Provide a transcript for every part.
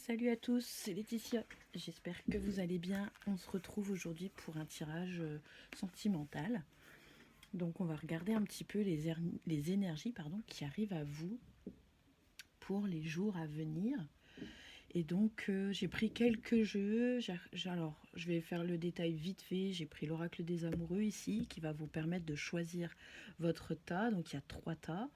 Salut à tous, c'est Laetitia. J'espère que vous allez bien. On se retrouve aujourd'hui pour un tirage sentimental. Donc on va regarder un petit peu les énergies qui arrivent à vous pour les jours à venir. Et donc j'ai pris quelques jeux. Alors je vais faire le détail vite fait. J'ai pris l'oracle des amoureux ici qui va vous permettre de choisir votre tas. Donc il y a 3 tas.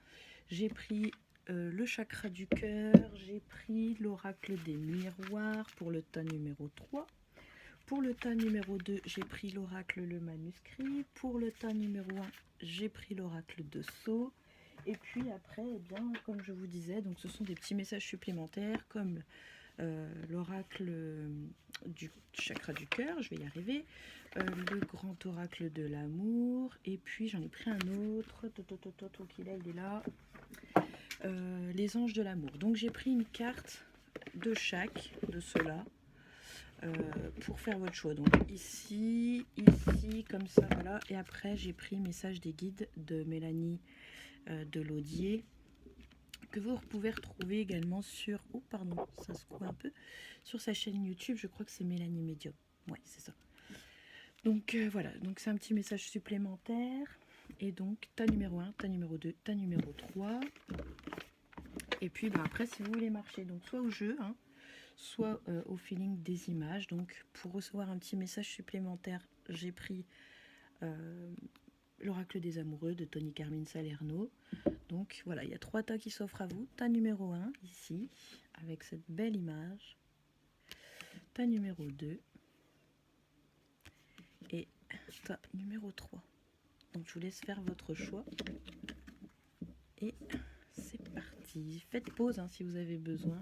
J'ai pris le chakra du cœur, j'ai pris l'oracle des miroirs pour le tas numéro 3. Pour le tas numéro 2, j'ai pris l'oracle le manuscrit. Pour le tas numéro 1, j'ai pris l'oracle de sceau. Et puis après, eh bien, comme je vous disais, donc ce sont des petits messages supplémentaires comme l'oracle du chakra du cœur, je vais y arriver, le grand oracle de l'amour, et puis j'en ai pris un autre, il est là, les anges de l'amour. Donc j'ai pris une carte de chaque de ceux-là pour faire votre choix. Donc ici, comme ça, voilà. Et après j'ai pris message des guides de Mélanie de Laudier, que vous pouvez retrouver également sur, oh pardon, ça se coupe un peu, sur sa chaîne YouTube, je crois que c'est Mélanie Medium. Ouais, c'est ça. Donc voilà, donc c'est un petit message supplémentaire. Et donc, tas numéro 1, tas numéro 2, tas numéro 3. Et puis après, si vous voulez marcher, donc soit au jeu, soit au feeling des images. Donc pour recevoir un petit message supplémentaire, j'ai pris l'oracle des amoureux de Tony Carmine Salerno. Donc voilà, il y a 3 tas qui s'offrent à vous. Tas numéro 1, ici, avec cette belle image. Tas numéro 2. Et tas numéro 3. Donc je vous laisse faire votre choix. Et c'est parti. Faites pause si vous avez besoin.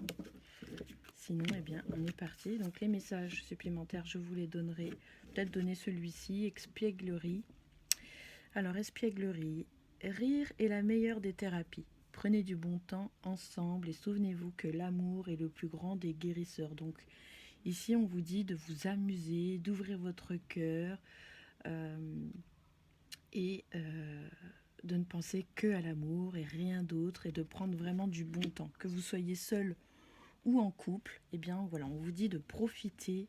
Sinon, eh bien, on est parti. Donc les messages supplémentaires, je vous les donnerai. Peut-être donner celui-ci, espièglerie. Alors, espièglerie. Rire est la meilleure des thérapies. Prenez du bon temps ensemble et souvenez-vous que l'amour est le plus grand des guérisseurs. Donc ici, on vous dit de vous amuser, d'ouvrir votre cœur et de ne penser que à l'amour et rien d'autre, et de prendre vraiment du bon temps. Que vous soyez seul ou en couple, eh bien voilà, on vous dit de profiter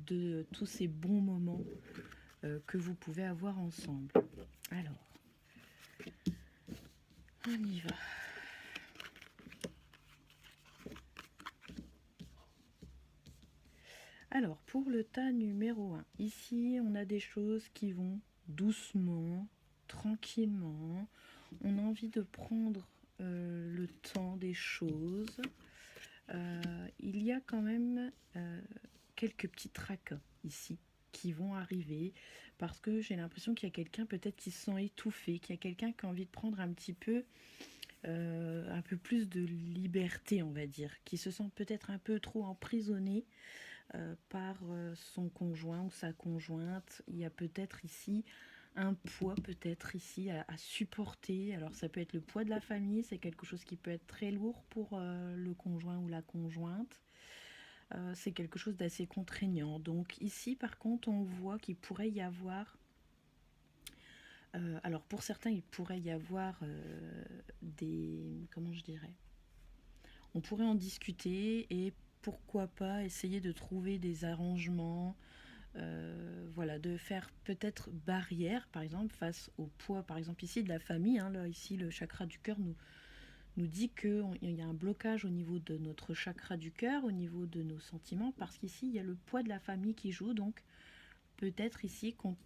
de tous ces bons moments que vous pouvez avoir ensemble. Alors, on y va. Alors, pour le tas numéro 1, ici, on a des choses qui vont doucement, tranquillement. On a envie de prendre le temps des choses. Il y a quand même quelques petits tracas ici qui vont arriver parce que j'ai l'impression qu'il y a quelqu'un peut-être qui se sent étouffé, qu'il y a quelqu'un qui a envie de prendre un peu plus de liberté, on va dire, qui se sent peut-être un peu trop emprisonné par son conjoint ou sa conjointe. Il y a peut-être ici un poids à supporter. Alors ça peut être le poids de la famille, c'est quelque chose qui peut être très lourd pour le conjoint ou la conjointe. C'est quelque chose d'assez contraignant. Donc ici par contre on voit qu'il pourrait y avoir alors pour certains il pourrait y avoir comment je dirais, on pourrait en discuter et pourquoi pas essayer de trouver des arrangements, voilà, de faire peut-être barrière par exemple face au poids par exemple ici de la famille, là ici le chakra du cœur nous dit qu'il y a un blocage au niveau de notre chakra du cœur, au niveau de nos sentiments, parce qu'ici il y a le poids de la famille qui joue. Donc peut-être ici qu'on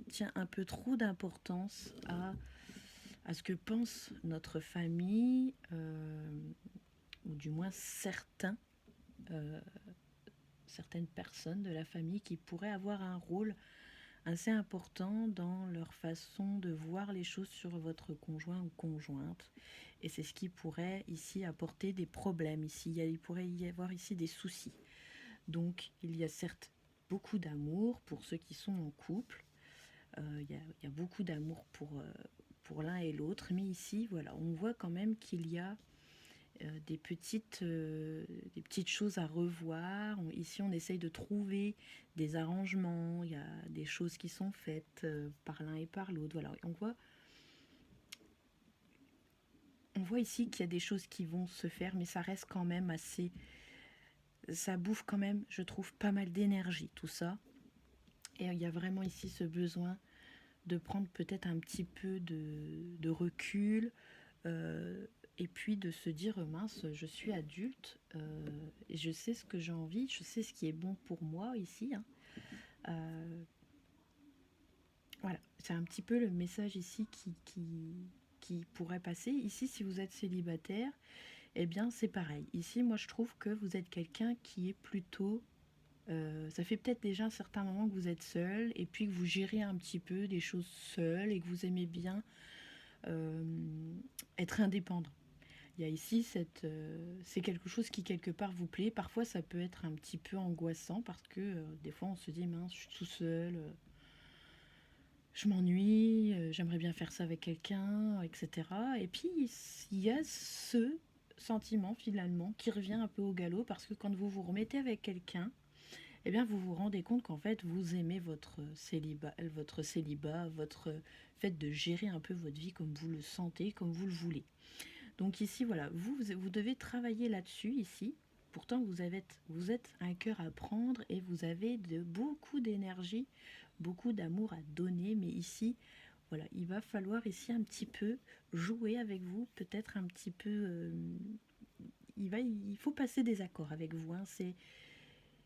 tient un peu trop d'importance à ce que pense notre famille, ou du moins certaines personnes de la famille qui pourraient avoir un rôle assez important dans leur façon de voir les choses sur votre conjoint ou conjointe. Et c'est ce qui pourrait ici apporter des problèmes. Ici, il pourrait y avoir ici des soucis. Donc, il y a certes beaucoup d'amour pour ceux qui sont en couple. Il y a beaucoup d'amour pour l'un et l'autre. Mais ici, voilà, on voit quand même qu'il y a des petites choses à revoir. Ici, on essaye de trouver des arrangements. Il y a des choses qui sont faites par l'un et par l'autre. Voilà, on voit ici qu'il y a des choses qui vont se faire, mais ça reste quand même assez ça bouffe quand même, je trouve, pas mal d'énergie, tout ça. Et il y a vraiment ici ce besoin de prendre peut-être un petit peu de recul, et puis de se dire mince, je suis adulte, et je sais ce que j'ai envie, je sais ce qui est bon pour moi ici, hein. Euh, voilà, c'est un petit peu le message ici qui pourrait passer. Ici, si vous êtes célibataire, eh bien c'est pareil. Ici, moi je trouve que vous êtes quelqu'un qui est plutôt... ça fait peut-être déjà un certain moment que vous êtes seul et puis que vous gérez un petit peu des choses seul et que vous aimez bien euh, être indépendant. Il y a ici c'est quelque chose qui quelque part vous plaît. Parfois ça peut être un petit peu angoissant parce que des fois on se dit mince, je suis tout seul, je m'ennuie, j'aimerais bien faire ça avec quelqu'un, etc. Et puis il y a ce sentiment finalement qui revient un peu au galop parce que quand vous vous remettez avec quelqu'un, eh bien vous vous rendez compte qu'en fait vous aimez votre célibat, votre fait de gérer un peu votre vie comme vous le sentez, comme vous le voulez. Donc ici, voilà, vous devez travailler là-dessus ici. Pourtant, vous êtes un cœur à prendre et vous avez beaucoup d'énergie, beaucoup d'amour à donner. Mais ici, voilà, il va falloir ici un petit peu jouer avec vous, peut-être un petit peu... il faut passer des accords avec vous. Hein,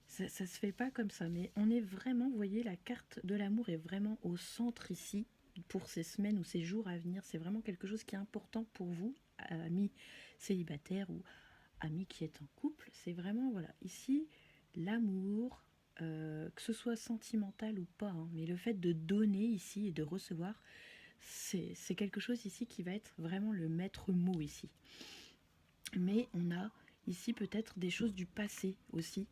ça se fait pas comme ça. Mais on est vraiment, vous voyez, la carte de l'amour est vraiment au centre ici pour ces semaines ou ces jours à venir. C'est vraiment quelque chose qui est important pour vous, amis célibataires ou amis qui est en couple. C'est vraiment, voilà, ici, l'amour, que ce soit sentimental ou pas, hein, mais le fait de donner ici et de recevoir, c'est quelque chose ici qui va être vraiment le maître mot ici. Mais on a ici peut-être des choses du passé aussi.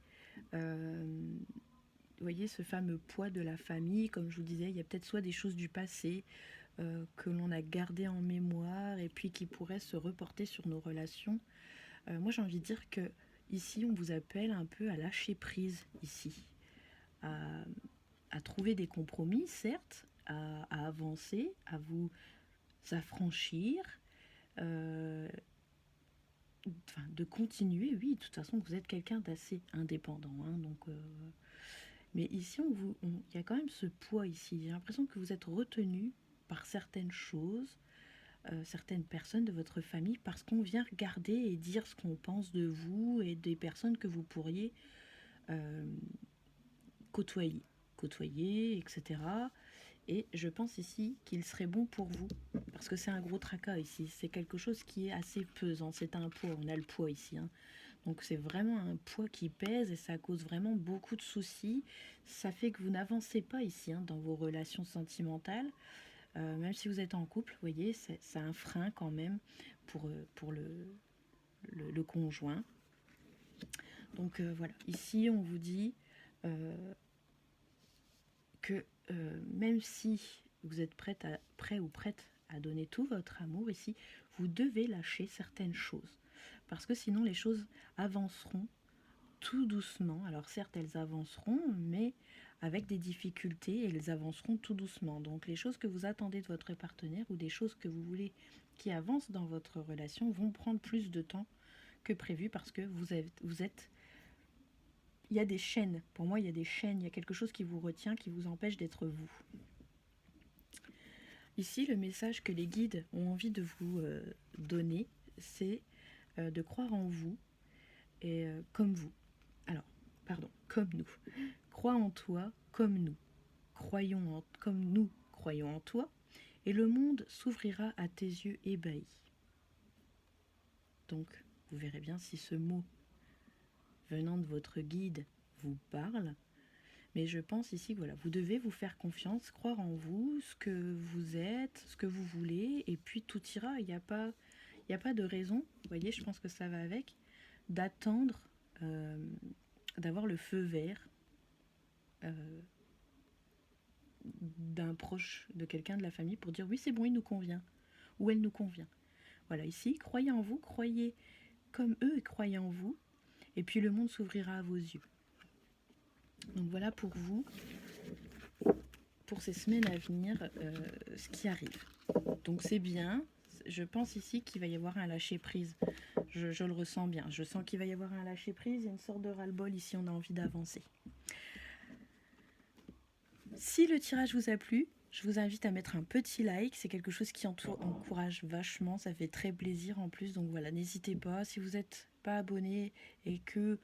Vous voyez ce fameux poids de la famille, comme je vous disais, il y a peut-être soit des choses du passé que l'on a gardées en mémoire et puis qui pourraient se reporter sur nos relations. Moi j'ai envie de dire que ici on vous appelle un peu à lâcher prise ici, à, à trouver des compromis certes, à avancer, à vous affranchir, euh, enfin, de continuer, oui, de toute façon vous êtes quelqu'un d'assez indépendant, hein, donc mais ici, il y a quand même ce poids ici. J'ai l'impression que vous êtes retenu par certaines choses, certaines personnes de votre famille, parce qu'on vient regarder et dire ce qu'on pense de vous et des personnes que vous pourriez euh, côtoyer, côtoyer, etc. Et je pense ici qu'il serait bon pour vous, parce que c'est un gros tracas ici. C'est quelque chose qui est assez pesant. C'est un poids. On a le poids ici, hein. Donc c'est vraiment un poids qui pèse et ça cause vraiment beaucoup de soucis. Ça fait que vous n'avancez pas ici, hein, dans vos relations sentimentales. Même si vous êtes en couple, vous voyez, c'est un frein quand même pour le conjoint. Donc voilà, ici on vous dit euh, que même si vous êtes prêt ou prête à donner tout votre amour ici, vous devez lâcher certaines choses. Parce que sinon les choses avanceront tout doucement. Alors certes, elles avanceront, mais avec des difficultés, et elles avanceront tout doucement. Donc les choses que vous attendez de votre partenaire ou des choses que vous voulez qui avancent dans votre relation vont prendre plus de temps que prévu parce que vous êtes... Il y a des chaînes, pour moi il y a des chaînes, il y a quelque chose qui vous retient, qui vous empêche d'être vous. Ici, le message que les guides ont envie de vous donner, c'est de croire en vous et comme vous. Alors, pardon, comme nous. Crois en toi comme nous. Comme nous croyons en toi, et le monde s'ouvrira à tes yeux ébahis. Donc, vous verrez bien si ce mot venant de votre guide vous parle. Mais je pense ici que voilà, vous devez vous faire confiance, croire en vous, ce que vous êtes, ce que vous voulez, et puis tout ira. Il n'y a pas de raison, vous voyez, je pense que ça va avec, d'attendre, d'avoir le feu vert d'un proche, de quelqu'un de la famille pour dire oui c'est bon, il nous convient, ou elle nous convient. Voilà, ici, croyez en vous, croyez comme eux et croyez en vous, et puis le monde s'ouvrira à vos yeux. Donc voilà pour vous, pour ces semaines à venir, ce qui arrive. Donc c'est bien, je pense ici qu'il va y avoir un lâcher prise je le ressens bien. Je sens qu'il va y avoir un lâcher-prise, il y a une sorte de ras-le-bol ici, on a envie d'avancer. Si le tirage vous a plu, je vous invite à mettre un petit like, c'est quelque chose qui encourage vachement, ça fait très plaisir en plus, donc voilà, n'hésitez pas. Si vous n'êtes pas abonné et que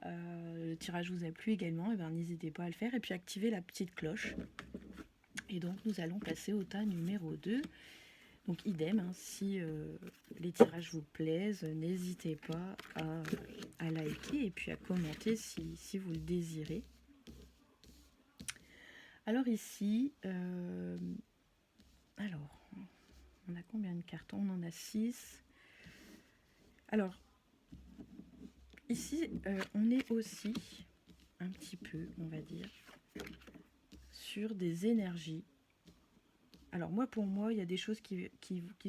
le tirage vous a plu également, et ben, n'hésitez pas à le faire et puis activez la petite cloche. Et donc nous allons passer au tas numéro 2. Donc idem, hein, si les tirages vous plaisent, n'hésitez pas à liker et puis à commenter si vous le désirez. Alors ici, alors, on a combien de cartes? On en a 6. Alors, ici, on est aussi un petit peu, on va dire, sur des énergies. Alors moi, pour moi, il y a des choses qui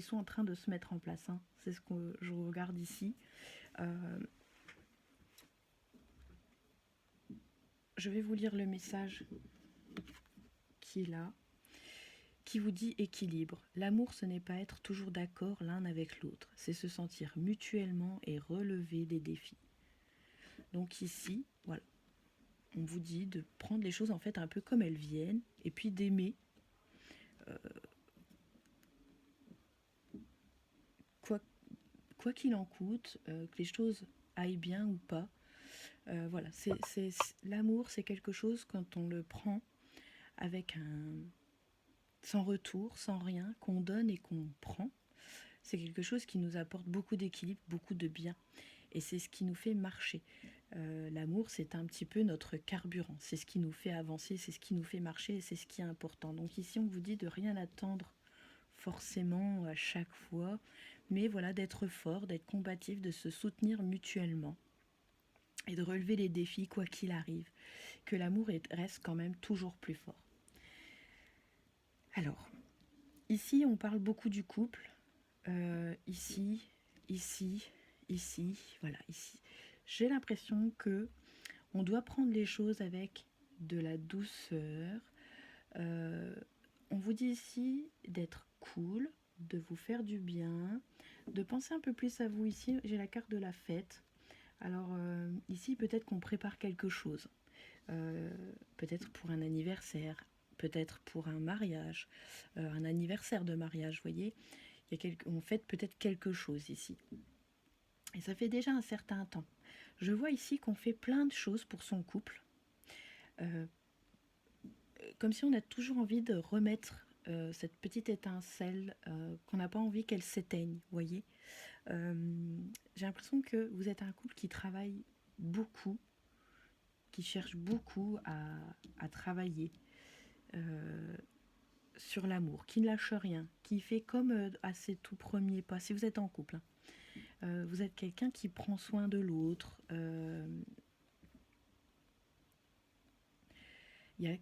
sont en train de se mettre en place. Hein. C'est ce que je regarde ici. Je vais vous lire le message qui est là, qui vous dit équilibre. L'amour, ce n'est pas être toujours d'accord l'un avec l'autre, c'est se sentir mutuellement et relever des défis. Donc ici, voilà, on vous dit de prendre les choses en fait un peu comme elles viennent et puis d'aimer quoi qu'il en coûte, que les choses aillent bien ou pas. Voilà, l'amour, c'est quelque chose quand on le prend avec sans retour, sans rien, qu'on donne et qu'on prend. C'est quelque chose qui nous apporte beaucoup d'équilibre, beaucoup de bien. Et c'est ce qui nous fait marcher. L'amour, c'est un petit peu notre carburant. C'est ce qui nous fait avancer, c'est ce qui nous fait marcher et c'est ce qui est important. Donc ici, on vous dit de rien attendre forcément à chaque fois, mais voilà, d'être fort, d'être combatif, de se soutenir mutuellement et de relever les défis quoi qu'il arrive. Que l'amour reste quand même toujours plus fort. Alors, ici, on parle beaucoup du couple. Ici, voilà, ici. J'ai l'impression que on doit prendre les choses avec de la douceur. On vous dit ici d'être cool, de vous faire du bien, de penser un peu plus à vous. Ici, j'ai la carte de la fête. Alors ici, peut-être qu'on prépare quelque chose. Peut-être pour un anniversaire, peut-être pour un mariage, un anniversaire de mariage, vous voyez. On fête peut-être quelque chose ici. Et ça fait déjà un certain temps. Je vois ici qu'on fait plein de choses pour son couple. Comme si on a toujours envie de remettre cette petite étincelle, qu'on n'a pas envie qu'elle s'éteigne, vous voyez. J'ai l'impression que vous êtes un couple qui travaille beaucoup, qui cherche beaucoup à travailler sur l'amour, qui ne lâche rien, qui fait comme à ses tout premiers pas. Si vous êtes en couple, hein, vous êtes quelqu'un qui prend soin de l'autre. Il y a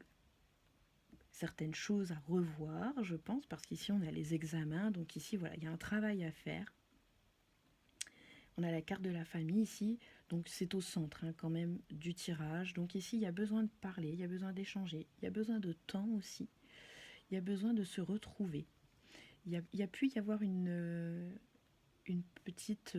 certaines choses à revoir, je pense, parce qu'ici on a les examens, donc ici voilà, il y a un travail à faire. On a la carte de la famille ici, donc c'est au centre hein, quand même du tirage. Donc ici il y a besoin de parler, il y a besoin d'échanger, il y a besoin de temps aussi, il y a besoin de se retrouver. Il y a pu y avoir une petite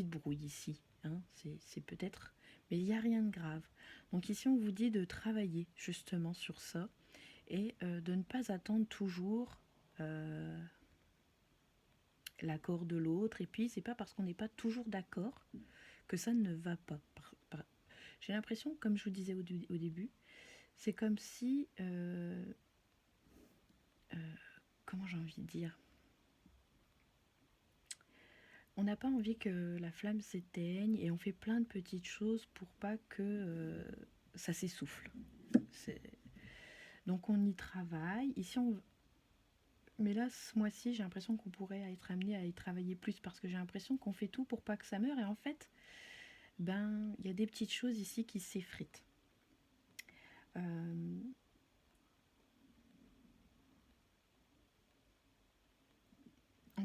brouille ici, hein, c'est peut-être, mais il n'y a rien de grave. Donc ici on vous dit de travailler justement sur ça et de ne pas attendre toujours l'accord de l'autre. Et puis c'est pas parce qu'on n'est pas toujours d'accord que ça ne va pas. J'ai l'impression, comme je vous disais au début, c'est comme si comment j'ai envie de dire, on n'a pas envie que la flamme s'éteigne et on fait plein de petites choses pour pas que ça s'essouffle. Donc on y travaille. Ici mais là, ce mois-ci, j'ai l'impression qu'on pourrait être amené à y travailler plus parce que j'ai l'impression qu'on fait tout pour pas que ça meure. Et en fait, ben, il y a des petites choses ici qui s'effritent. On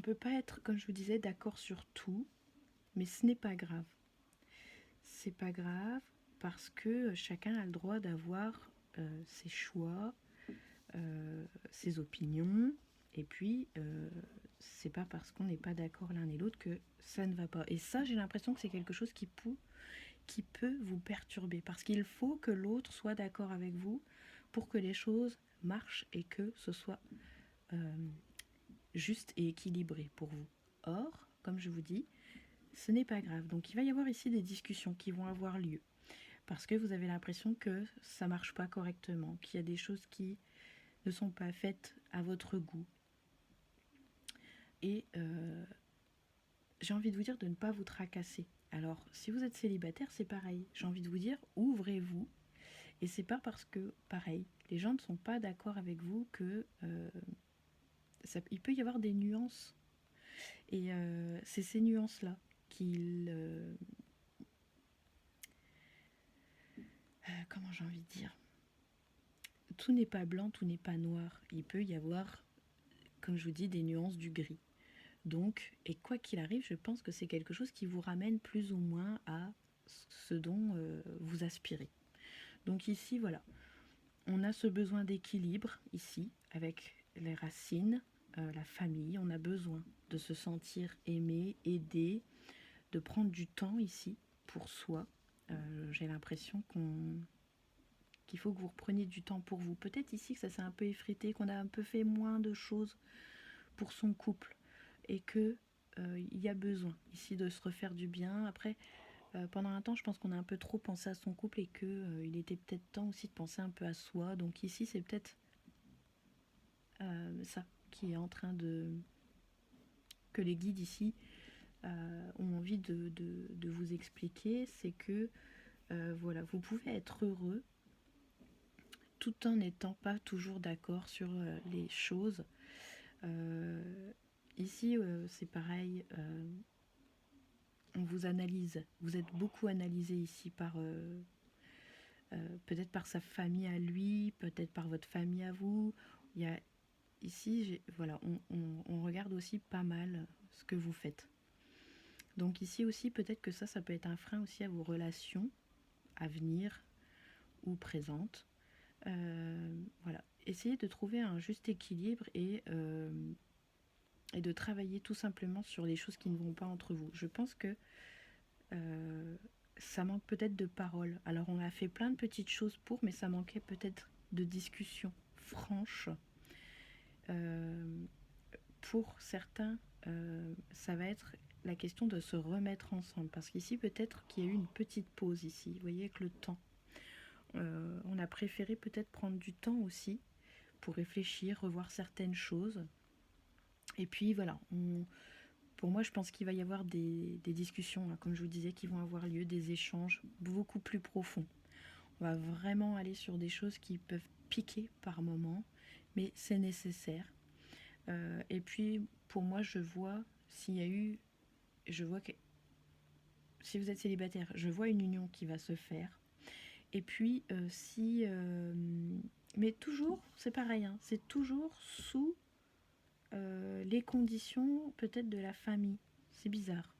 peut pas être, comme je vous disais, d'accord sur tout, mais ce n'est pas grave. C'est pas grave parce que chacun a le droit d'avoir ses choix, ses opinions, et puis c'est pas parce qu'on n'est pas d'accord l'un et l'autre que ça ne va pas. Et ça, j'ai l'impression que c'est quelque chose qui peut vous perturber, parce qu'il faut que l'autre soit d'accord avec vous pour que les choses marchent et que ce soit juste et équilibré pour vous. Or, comme je vous dis, ce n'est pas grave. Donc il va y avoir ici des discussions qui vont avoir lieu, parce que vous avez l'impression que ça marche pas correctement, qu'il y a des choses qui ne sont pas faites à votre goût. Et j'ai envie de vous dire de ne pas vous tracasser. Alors, si vous êtes célibataire, c'est pareil. J'ai envie de vous dire, ouvrez-vous. Et c'est pas parce que, pareil, les gens ne sont pas d'accord avec vous que il peut y avoir des nuances. Et c'est ces nuances-là qu'il... comment j'ai envie de dire, tout n'est pas blanc, tout n'est pas noir. Il peut y avoir, comme je vous dis, des nuances du gris. Donc, et quoi qu'il arrive, je pense que c'est quelque chose qui vous ramène plus ou moins à ce dont vous aspirez. Donc ici, voilà, on a ce besoin d'équilibre ici, avec les racines, la famille. On a besoin de se sentir aimé, aidé, de prendre du temps ici pour soi. J'ai l'impression qu'il faut que vous repreniez du temps pour vous. Peut-être ici que ça s'est un peu effrité, qu'on a un peu fait moins de choses pour son couple et que il y a besoin ici de se refaire du bien. Après, pendant un temps, je pense qu'on a un peu trop pensé à son couple et que il était peut-être temps aussi de penser un peu à soi. Donc ici, c'est peut-être ça qui est en train de... que les guides ici ont envie de vous expliquer, c'est que voilà, vous pouvez être heureux tout en n'étant pas toujours d'accord sur les choses. Ici, c'est pareil, on vous analyse. Vous êtes beaucoup analysé ici par peut-être par sa famille à lui, peut-être par votre famille à vous. Il y a ici, voilà, on regarde aussi pas mal ce que vous faites. Donc ici aussi, peut-être que ça peut être un frein aussi à vos relations à venir ou présentes. Voilà, essayez de trouver un juste équilibre et de travailler tout simplement sur les choses qui ne vont pas entre vous. Je pense que ça manque peut-être de paroles. Alors on a fait plein de petites choses pour, mais ça manquait peut-être de discussion franche. Pour certains, ça va être la question de se remettre ensemble. Parce qu'ici, peut-être qu'il y a eu une petite pause ici. Vous voyez, avec le temps. On a préféré peut-être prendre du temps aussi pour réfléchir, revoir certaines choses. Et puis voilà, pour moi, je pense qu'il va y avoir des discussions, hein, comme je vous disais, qui vont avoir lieu, des échanges beaucoup plus profonds. On va vraiment aller sur des choses qui peuvent piquer par moments, mais c'est nécessaire. Et puis, pour moi, je vois que si vous êtes célibataire, je vois une union qui va se faire. Et puis, mais toujours, c'est pareil, hein, c'est toujours sous les conditions peut-être de la famille. C'est bizarre.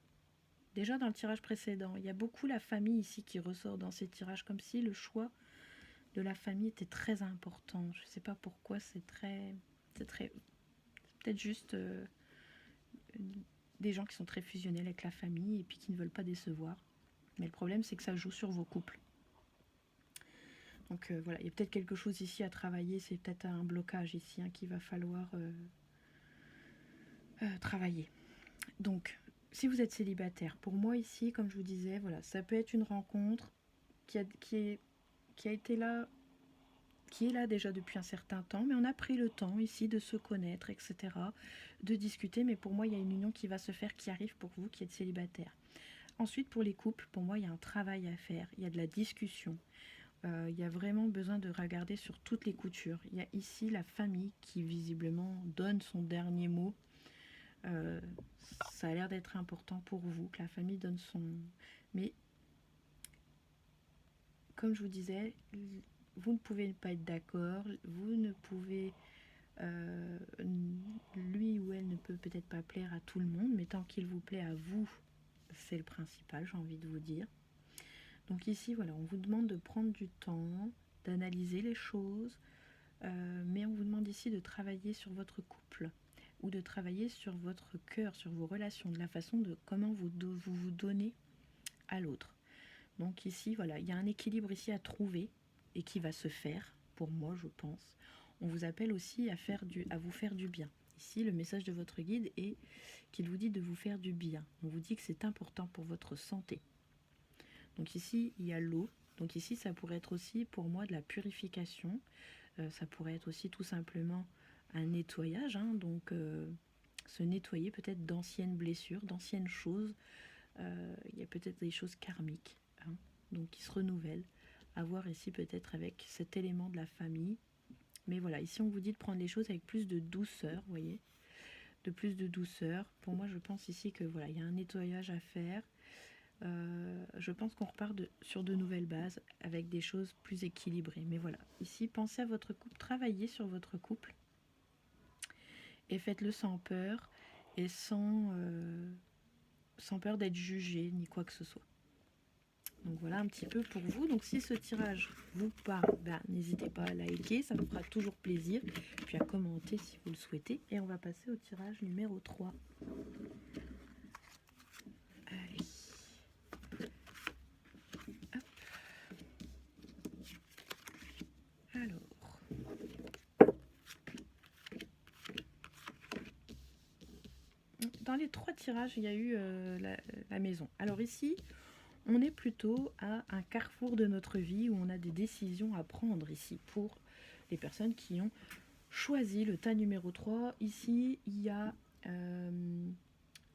Déjà dans le tirage précédent, il y a beaucoup la famille ici qui ressort dans ces tirages, comme si le choix de la famille était très important. Je ne sais pas pourquoi, c'est peut-être juste des gens qui sont très fusionnels avec la famille et puis qui ne veulent pas décevoir. Mais le problème, c'est que ça joue sur vos couples. Donc voilà, il y a peut-être quelque chose ici à travailler. C'est peut-être un blocage ici hein, qu'il va falloir travailler. Donc, si vous êtes célibataire, pour moi ici, comme je vous disais, voilà, ça peut être une rencontre qui a été là, qui est là déjà depuis un certain temps, mais on a pris le temps ici de se connaître, etc., de discuter, mais pour moi, il y a une union qui va se faire, qui arrive pour vous qui êtes célibataire. Ensuite, pour les couples, pour moi, il y a un travail à faire, il y a de la discussion, il y a vraiment besoin de regarder sur toutes les coutures. Il y a ici la famille qui visiblement donne son dernier mot. Ça a l'air d'être important pour vous, que la famille donne son... Mais, comme je vous disais, vous ne pouvez pas être d'accord, vous ne pouvez... lui ou elle ne peut peut-être pas plaire à tout le monde, mais tant qu'il vous plaît à vous, c'est le principal, j'ai envie de vous dire. Donc ici, voilà, on vous demande de prendre du temps, d'analyser les choses, mais on vous demande ici de travailler sur votre couple. ou de travailler sur votre cœur, sur vos relations, de la façon de comment vous donnez à l'autre. Donc ici, voilà, il y a un équilibre ici à trouver et qui va se faire, pour moi, je pense. On vous appelle aussi à vous faire du bien. Ici, le message de votre guide est qu'il vous dit de vous faire du bien. On vous dit que c'est important pour votre santé. Donc ici, il y a l'eau. Donc ici, ça pourrait être aussi pour moi de la purification. Ça pourrait être aussi tout simplement un nettoyage. Donc se nettoyer peut-être d'anciennes blessures, d'anciennes choses. Il y a peut-être des choses karmiques, donc qui se renouvellent. À voir ici peut-être avec cet élément de la famille. Mais voilà, ici on vous dit de prendre les choses avec plus de douceur, vous voyez, de plus de douceur. Pour moi, je pense ici que voilà, il y a un nettoyage à faire. Je pense qu'on repart sur de nouvelles bases avec des choses plus équilibrées. Mais voilà, ici, pensez à votre couple, travaillez sur votre couple et faites-le sans peur et sans peur d'être jugé ni quoi que ce soit. Donc voilà un petit peu pour vous. Donc si ce tirage vous parle, n'hésitez pas à liker, ça me fera toujours plaisir. Puis à commenter si vous le souhaitez. Et on va passer au tirage numéro 3. Allez. Hop. Alors. Dans les 3 tirages, il y a eu la maison. Alors ici, on est plutôt à un carrefour de notre vie où on a des décisions à prendre ici pour les personnes qui ont choisi le tas numéro 3. Ici, il y a...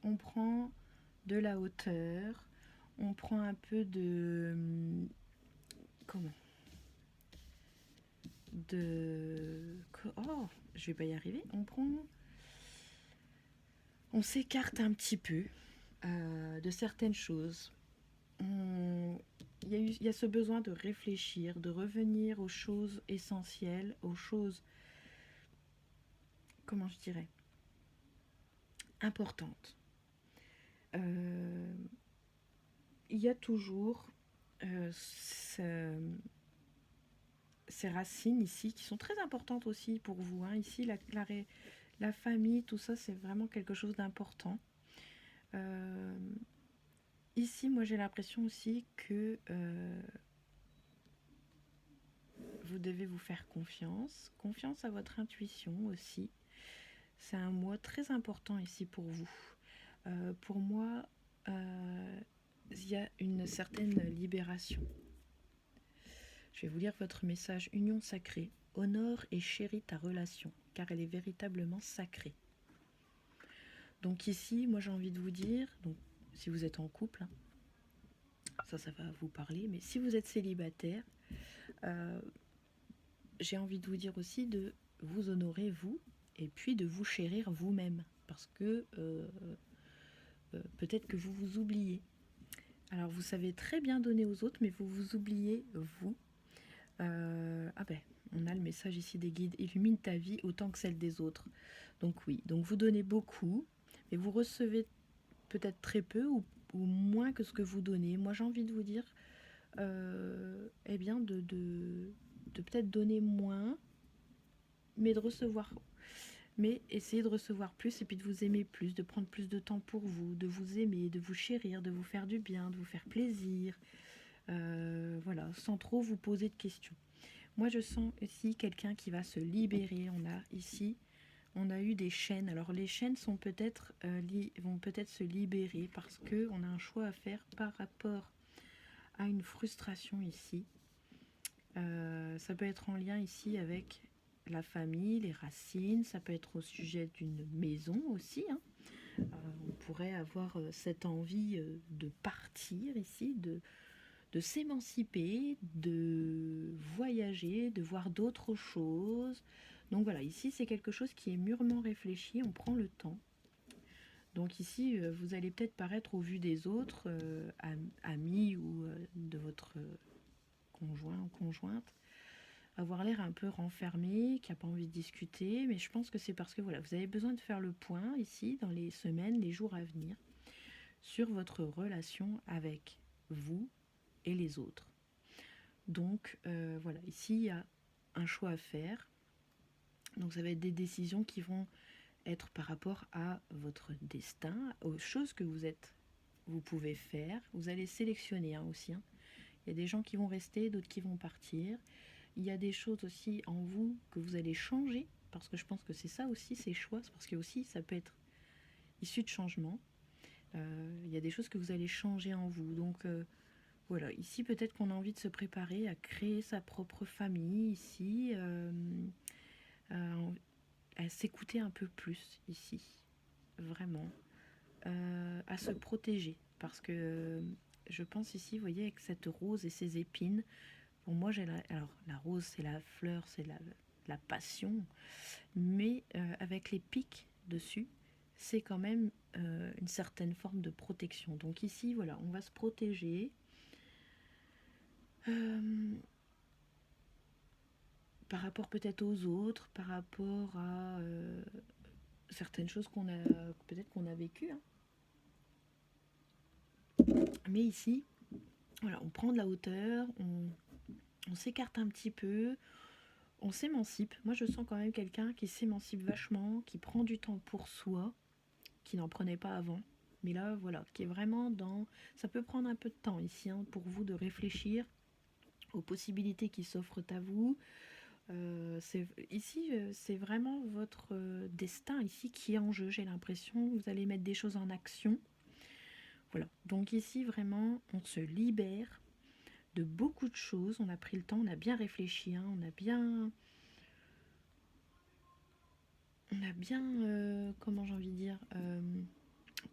on prend de la hauteur, on prend un peu de... comment oh, je vais pas y arriver. On s'écarte un petit peu de certaines choses. Il y a ce besoin de réfléchir, de revenir aux choses essentielles, aux choses, comment je dirais, importantes. Il y a toujours ces racines ici qui sont très importantes aussi pour vous. Ici, la famille, tout ça, c'est vraiment quelque chose d'important. Ici, moi, j'ai l'impression aussi que vous devez vous faire confiance à votre intuition aussi. C'est un mois très important ici pour vous. Pour moi, il y a une certaine libération. Je vais vous lire votre message. Union sacrée, honore et chéris ta relation, car elle est véritablement sacrée. Donc ici, moi j'ai envie de vous dire, donc, si vous êtes en couple, ça va vous parler, mais si vous êtes célibataire, j'ai envie de vous dire aussi de vous honorer vous, et puis de vous chérir vous-même, parce que peut-être que vous vous oubliez. Alors vous savez très bien donner aux autres, mais vous vous oubliez vous. On a le message ici des guides. Illumine ta vie autant que celle des autres. Donc oui, donc vous donnez beaucoup, mais vous recevez peut-être très peu ou moins que ce que vous donnez. Moi j'ai envie de vous dire, de peut-être donner moins, mais de recevoir. Mais essayez de recevoir plus et puis de vous aimer plus, de prendre plus de temps pour vous, de vous aimer, de vous chérir, de vous faire du bien, de vous faire plaisir. Voilà, sans trop vous poser de questions. Moi, je sens ici quelqu'un qui va se libérer. On a eu des chaînes. Alors, les chaînes sont vont peut-être se libérer parce que on a un choix à faire par rapport à une frustration ici. Ça peut être en lien ici avec la famille, les racines. Ça peut être au sujet d'une maison aussi. On pourrait avoir cette envie de partir ici, de s'émanciper, de voyager, de voir d'autres choses. Donc voilà, ici c'est quelque chose qui est mûrement réfléchi, on prend le temps. Donc ici, vous allez peut-être paraître au vu des autres, amis ou de votre conjoint ou conjointe, avoir l'air un peu renfermé, qui n'a pas envie de discuter, mais je pense que c'est parce que voilà, vous avez besoin de faire le point ici, dans les semaines, les jours à venir, sur votre relation avec vous et les autres. Donc voilà, ici il y a un choix à faire. Donc ça va être des décisions qui vont être par rapport à votre destin, aux choses que vous pouvez faire. Vous allez sélectionner aussi. Il y a des gens qui vont rester, d'autres qui vont partir. Il y a des choses aussi en vous que vous allez changer, parce que je pense que c'est ça aussi, ces choix, parce que aussi ça peut être issu de changement. Il y a des choses que vous allez changer en vous. Donc voilà, ici peut-être qu'on a envie de se préparer à créer sa propre famille, ici, à s'écouter un peu plus, ici, vraiment, à se protéger, parce que je pense ici, vous voyez, avec cette rose et ses épines, pour moi, alors la rose, c'est la fleur, c'est la passion, mais avec les pics dessus, c'est quand même une certaine forme de protection. Donc ici, voilà, on va se protéger. Par rapport peut-être aux autres, par rapport à certaines choses peut-être qu'on a vécues. Mais ici, voilà, on prend de la hauteur, on s'écarte un petit peu, on s'émancipe. Moi, je sens quand même quelqu'un qui s'émancipe vachement, qui prend du temps pour soi, qui n'en prenait pas avant. Mais là, voilà, qui est vraiment dans... Ça peut prendre un peu de temps ici, pour vous de réfléchir aux possibilités qui s'offrent à vous. Ici, c'est vraiment votre destin ici qui est en jeu, j'ai l'impression. Vous allez mettre des choses en action. Voilà, donc ici, vraiment, on se libère de beaucoup de choses. On a pris le temps, on a bien réfléchi, on a bien... comment j'ai envie de dire,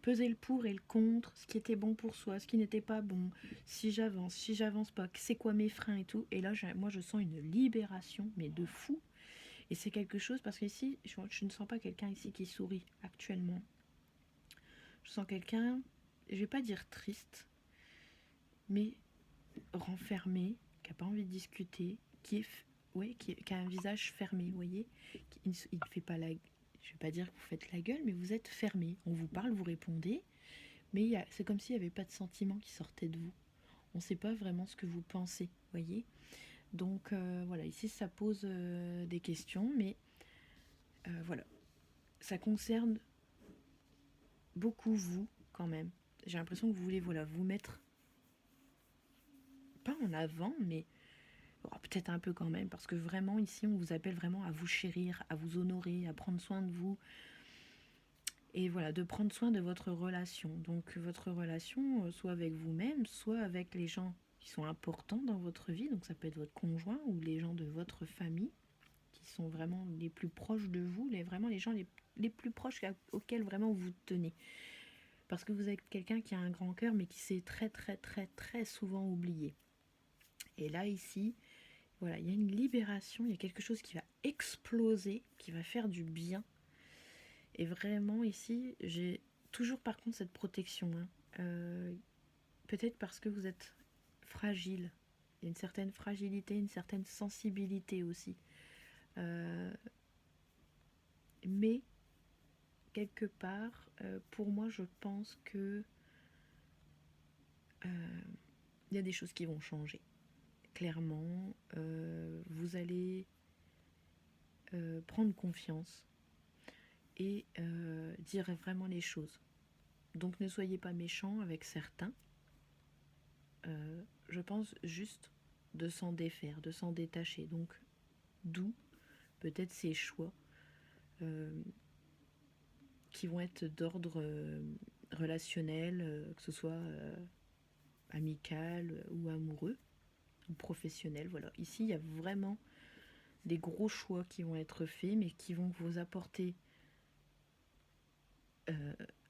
peser le pour et le contre, ce qui était bon pour soi, ce qui n'était pas bon, si j'avance pas, c'est quoi mes freins et tout. Et là, moi, je sens une libération, mais de fou. Et c'est quelque chose, parce qu'ici, je ne sens pas quelqu'un ici qui sourit actuellement. Je sens quelqu'un, je vais pas dire triste, mais renfermé, qui n'a pas envie de discuter, qui a un visage fermé, vous voyez. Il ne fait pas la... Je vais pas dire que vous faites la gueule, mais vous êtes fermé. On vous parle, vous répondez, mais c'est comme s'il n'y avait pas de sentiments qui sortaient de vous. On ne sait pas vraiment ce que vous pensez, vous voyez. Donc voilà, ici ça pose des questions, mais voilà. Ça concerne beaucoup vous, quand même. J'ai l'impression que vous voulez, voilà, vous mettre, pas en avant, mais peut-être un peu quand même, parce que vraiment, ici, on vous appelle vraiment à vous chérir, à vous honorer, à prendre soin de vous, et voilà, de prendre soin de votre relation. Donc, votre relation, soit avec vous-même, soit avec les gens qui sont importants dans votre vie, donc ça peut être votre conjoint ou les gens de votre famille, qui sont vraiment les plus proches de vous, vraiment les gens les plus proches auxquels vraiment vous tenez. Parce que vous êtes quelqu'un qui a un grand cœur, mais qui s'est très très très très souvent oublié. Et là, ici, voilà, il y a une libération, il y a quelque chose qui va exploser, qui va faire du bien. Et vraiment, ici, j'ai toujours par contre cette protection. Peut-être parce que vous êtes fragile. Il y a une certaine fragilité, une certaine sensibilité aussi. Mais, quelque part, pour moi, je pense que il y a des choses qui vont changer. Clairement, vous allez prendre confiance et dire vraiment les choses. Donc ne soyez pas méchants avec certains. Je pense juste de s'en défaire, de s'en détacher. Donc d'où peut-être ces choix qui vont être d'ordre relationnel, que ce soit amical ou amoureux ou professionnel. Voilà. Ici, il y a vraiment des gros choix qui vont être faits, mais qui vont vous apporter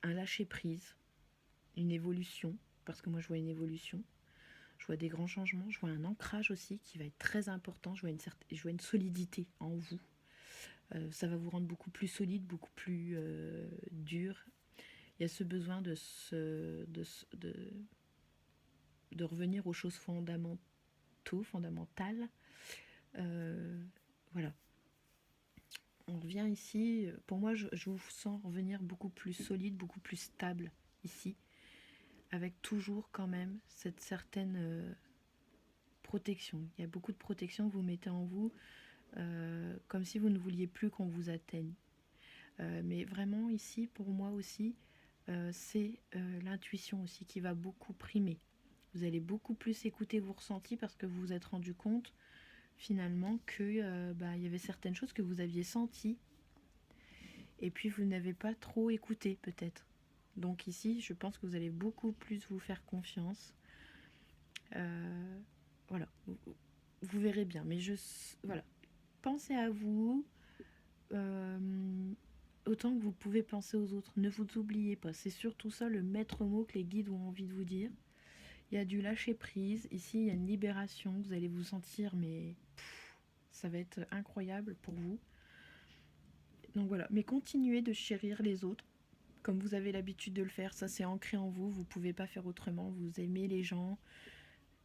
un lâcher-prise, une évolution, parce que moi je vois une évolution, je vois des grands changements, je vois un ancrage aussi qui va être très important, je vois une solidité en vous. Ça va vous rendre beaucoup plus solide, beaucoup plus dur. Il y a ce besoin de revenir aux choses fondamentales. Voilà. On revient ici, pour moi je vous sens revenir beaucoup plus solide, beaucoup plus stable ici, avec toujours quand même cette certaine protection. Il y a beaucoup de protection que vous mettez en vous, comme si vous ne vouliez plus qu'on vous atteigne. Mais vraiment ici, pour moi aussi, c'est l'intuition aussi qui va beaucoup primer. Vous allez beaucoup plus écouter vos ressentis parce que vous vous êtes rendu compte finalement que il y avait certaines choses que vous aviez senties et puis vous n'avez pas trop écouté peut-être. Donc ici, je pense que vous allez beaucoup plus vous faire confiance. Voilà, vous verrez bien. Mais voilà, pensez à vous autant que vous pouvez penser aux autres. Ne vous oubliez pas. C'est surtout ça le maître mot que les guides ont envie de vous dire. Il y a du lâcher prise. Ici, il y a une libération. Vous allez vous sentir, mais ça va être incroyable pour vous. Donc voilà, mais continuez de chérir les autres comme vous avez l'habitude de le faire. Ça, c'est ancré en vous. Vous ne pouvez pas faire autrement. Vous aimez les gens,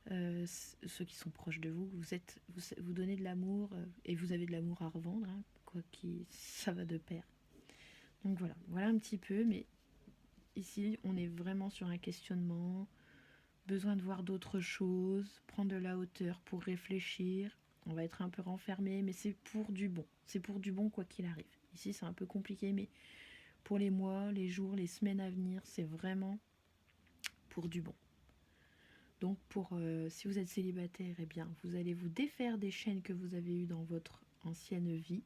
ceux qui sont proches de vous. Vous donnez de l'amour et vous avez de l'amour à revendre. Hein, ça va de pair. Donc voilà un petit peu. Mais ici, on est vraiment sur un questionnement. Besoin de voir d'autres choses, prendre de la hauteur pour réfléchir. On va être un peu renfermé, mais c'est pour du bon. C'est pour du bon quoi qu'il arrive. Ici, c'est un peu compliqué, mais pour les mois, les jours, les semaines à venir, c'est vraiment pour du bon. Donc, si vous êtes célibataire, eh bien, vous allez vous défaire des chaînes que vous avez eues dans votre ancienne vie.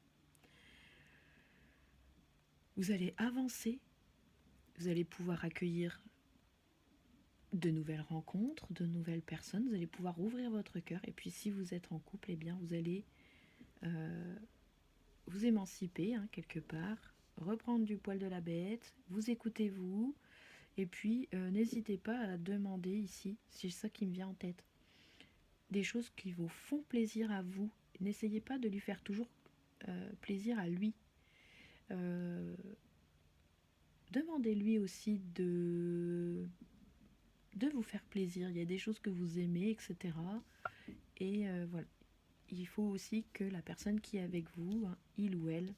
Vous allez avancer. Vous allez pouvoir accueillir de nouvelles rencontres, de nouvelles personnes. Vous allez pouvoir ouvrir votre cœur. Et puis, si vous êtes en couple, eh bien, vous allez vous émanciper quelque part, reprendre du poil de la bête, vous écoutez-vous, et puis n'hésitez pas à demander ici, c'est ça qui me vient en tête, des choses qui vous font plaisir à vous. N'essayez pas de lui faire toujours plaisir à lui. Demandez-lui aussi de vous faire plaisir. Il y a des choses que vous aimez, etc. Et voilà. Il faut aussi que la personne qui est avec vous, il ou elle,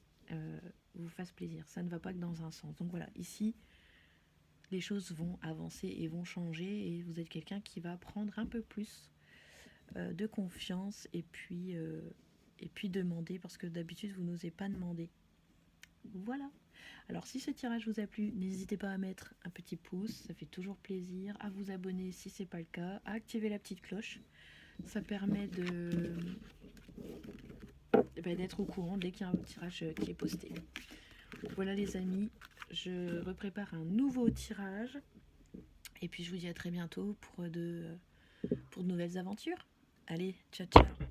vous fasse plaisir. Ça ne va pas que dans un sens. Donc voilà, ici, les choses vont avancer et vont changer et vous êtes quelqu'un qui va prendre un peu plus de confiance et puis demander parce que d'habitude, vous n'osez pas demander. Voilà. Alors si ce tirage vous a plu, n'hésitez pas à mettre un petit pouce, ça fait toujours plaisir, à vous abonner si ce n'est pas le cas, à activer la petite cloche. Ça permet d'être au courant dès qu'il y a un tirage qui est posté. Voilà les amis, je reprépare un nouveau tirage et puis je vous dis à très bientôt pour de nouvelles aventures. Allez, ciao ciao.